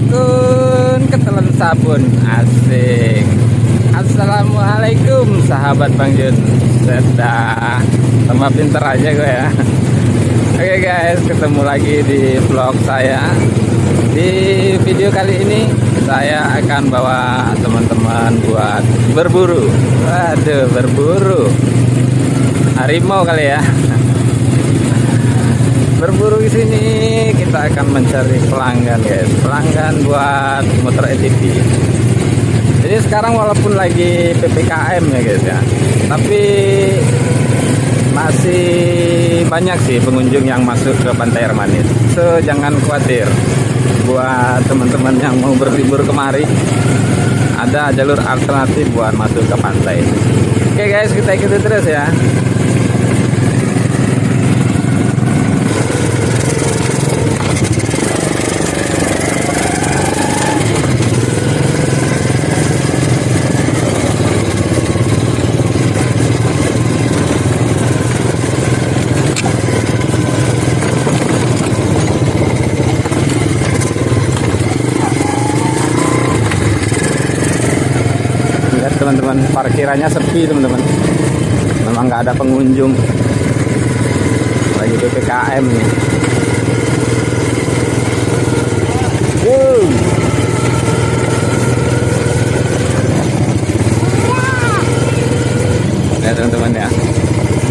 dukun ketelan sabun asing. Assalamualaikum sahabat Bang Jun. Sedah tambah pinter aja gue ya. Oke guys, ketemu lagi di vlog saya. Di video kali ini saya akan bawa teman-teman buat berburu. Waduh, berburu harimau kali ya. Berburu di sini kita akan mencari pelanggan guys, pelanggan buat motor ATV. Jadi sekarang walaupun lagi PPKM ya guys ya, tapi masih banyak sih pengunjung yang masuk ke Pantai Air Manis. So jangan khawatir, buat teman-teman yang mau berlibur kemari, ada jalur alternatif buat masuk ke pantai. Oke guys, kita ikuti terus ya. Teman-teman, parkirannya sepi teman-teman, memang nggak ada pengunjung, lagi PPKM nih. Ya teman-teman ya,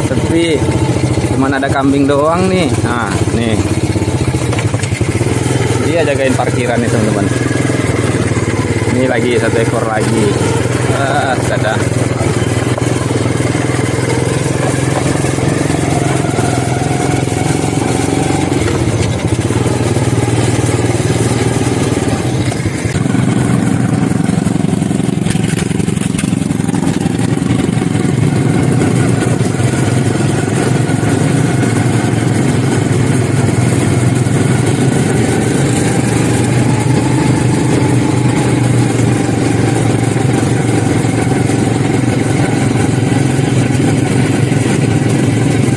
sepi, cuman ada kambing doang nih. Nah nih, dia jagain parkiran nih teman-teman. Ini lagi satu ekor lagi. Dadah.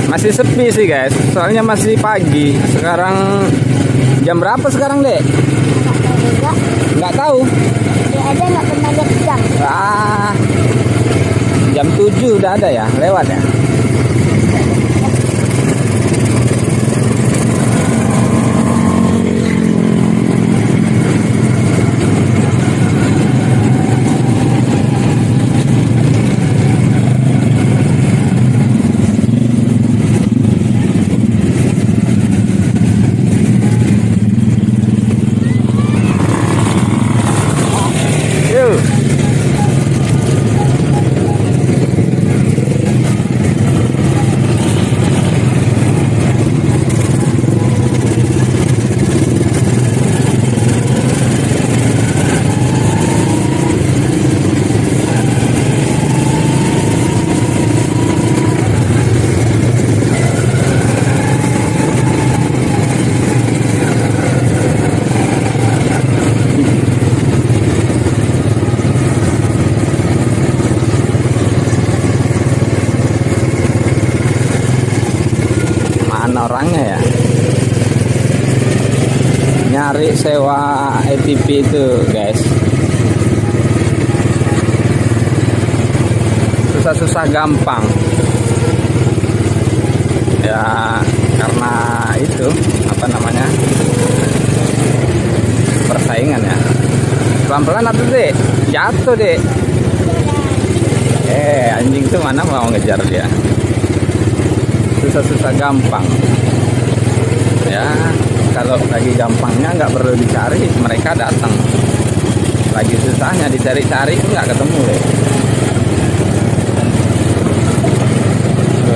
Masih sepi sih guys, soalnya masih pagi. Sekarang jam berapa sekarang dek? Nggak tahu. Ya ada, nggak pernah lihat jam. Jam 7 udah ada ya, lewat ya. Orangnya ya nyari sewa ATV itu guys, susah-susah gampang ya, karena itu apa namanya, persaingan ya. Pelan-pelan atau dek jatuh dek. Anjing tuh mana mau ngejar dia, susah-susah gampang ya. Kalau lagi gampangnya nggak perlu dicari, mereka datang. Lagi susahnya dicari-cari nggak ketemu deh.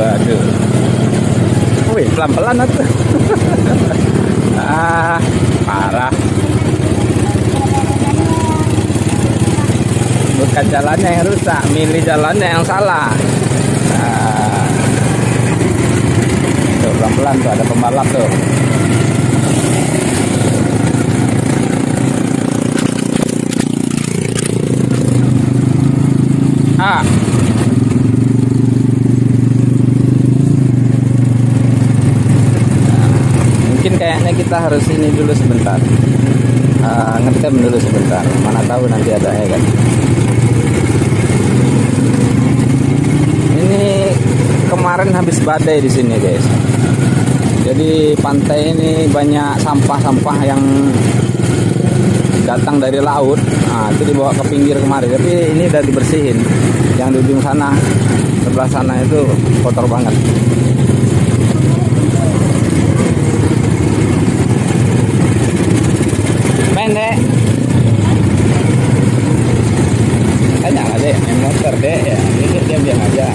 Waduh, wih pelan-pelan atuh. Parah. Bukan jalannya yang rusak, milih jalannya yang salah. Tuh pelan-pelan tuh, ada pembalap tuh. Mungkin kayaknya kita harus ini dulu sebentar. ngetem dulu sebentar, mana tahu nanti ada ya kan. Ini kemarin habis badai di sini guys, jadi pantai ini banyak sampah-sampah yang datang dari laut. Nah, itu dibawa ke pinggir kemarin, tapi ini udah dibersihin. Yang di ujung sana, sebelah sana itu kotor banget. Main dek, tanya lah dek, main motor dek ya, ini diam-diam aja.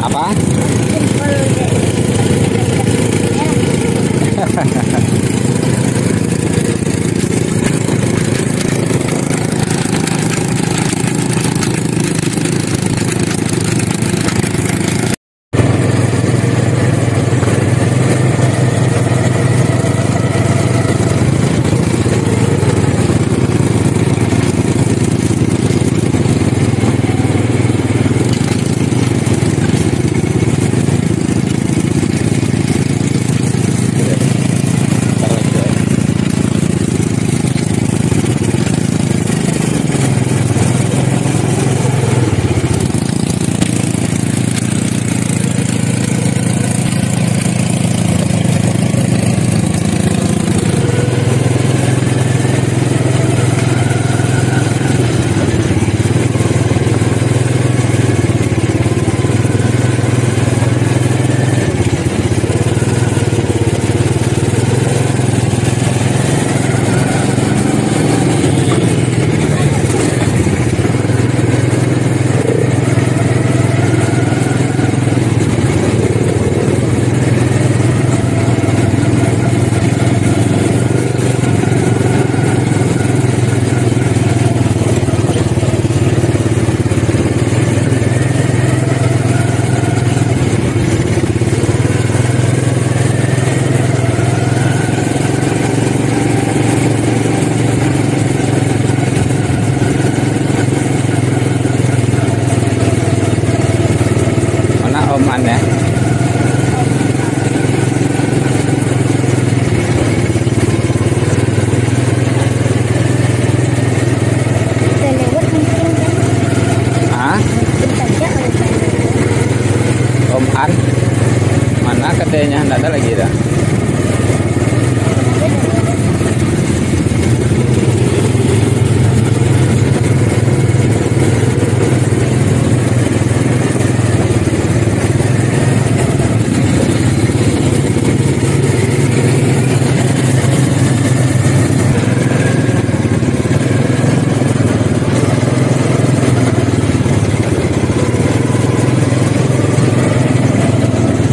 Apa? Oman ya. Oman mana katanya nggak ada lagi dah.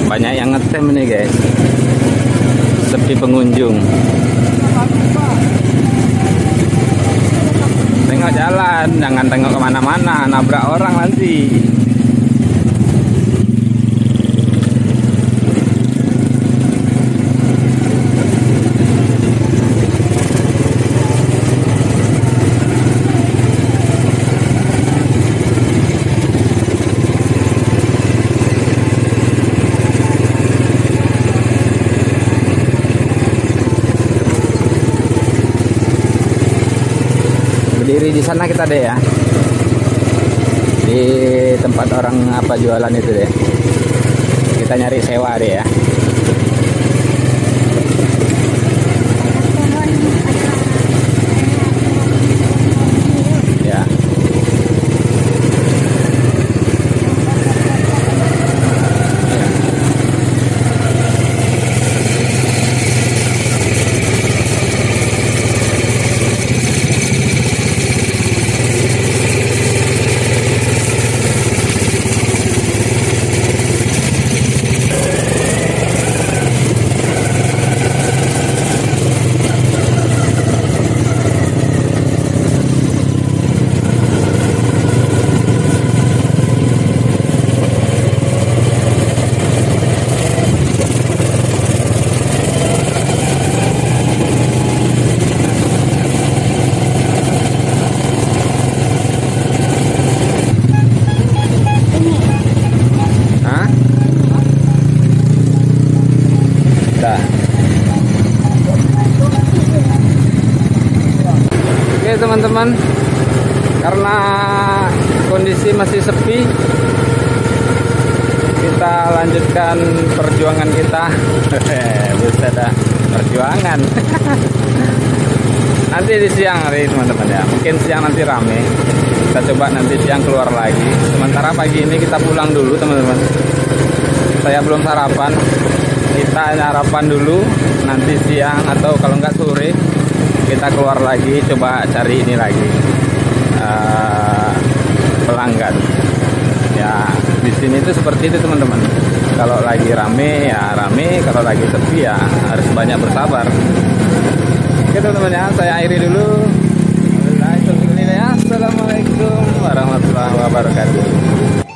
Banyak yang ngetem nih guys, sepi pengunjung. Tengok jalan, jangan tengok kemana-mana, nabrak orang nanti. Berdiri di sana kita deh ya, di tempat orang apa jualan itu deh, kita nyari sewa deh ya. Ya. teman-teman, karena kondisi masih sepi, kita lanjutkan perjuangan kita. Buset dah, perjuangan. Nanti di siang hari teman-teman ya, mungkin siang nanti rame. Kita coba nanti siang keluar lagi. Sementara pagi ini kita pulang dulu teman-teman. Saya belum sarapan. Kita sarapan dulu. Nanti siang atau kalau nggak sore kita keluar lagi, coba cari ini lagi pelanggan. Ya di sini tuh seperti itu teman-teman. Kalau lagi rame ya rame, kalau lagi sepi ya harus banyak bersabar. Oke teman-teman ya, saya akhiri dulu. Assalamualaikum warahmatullahi wabarakatuh.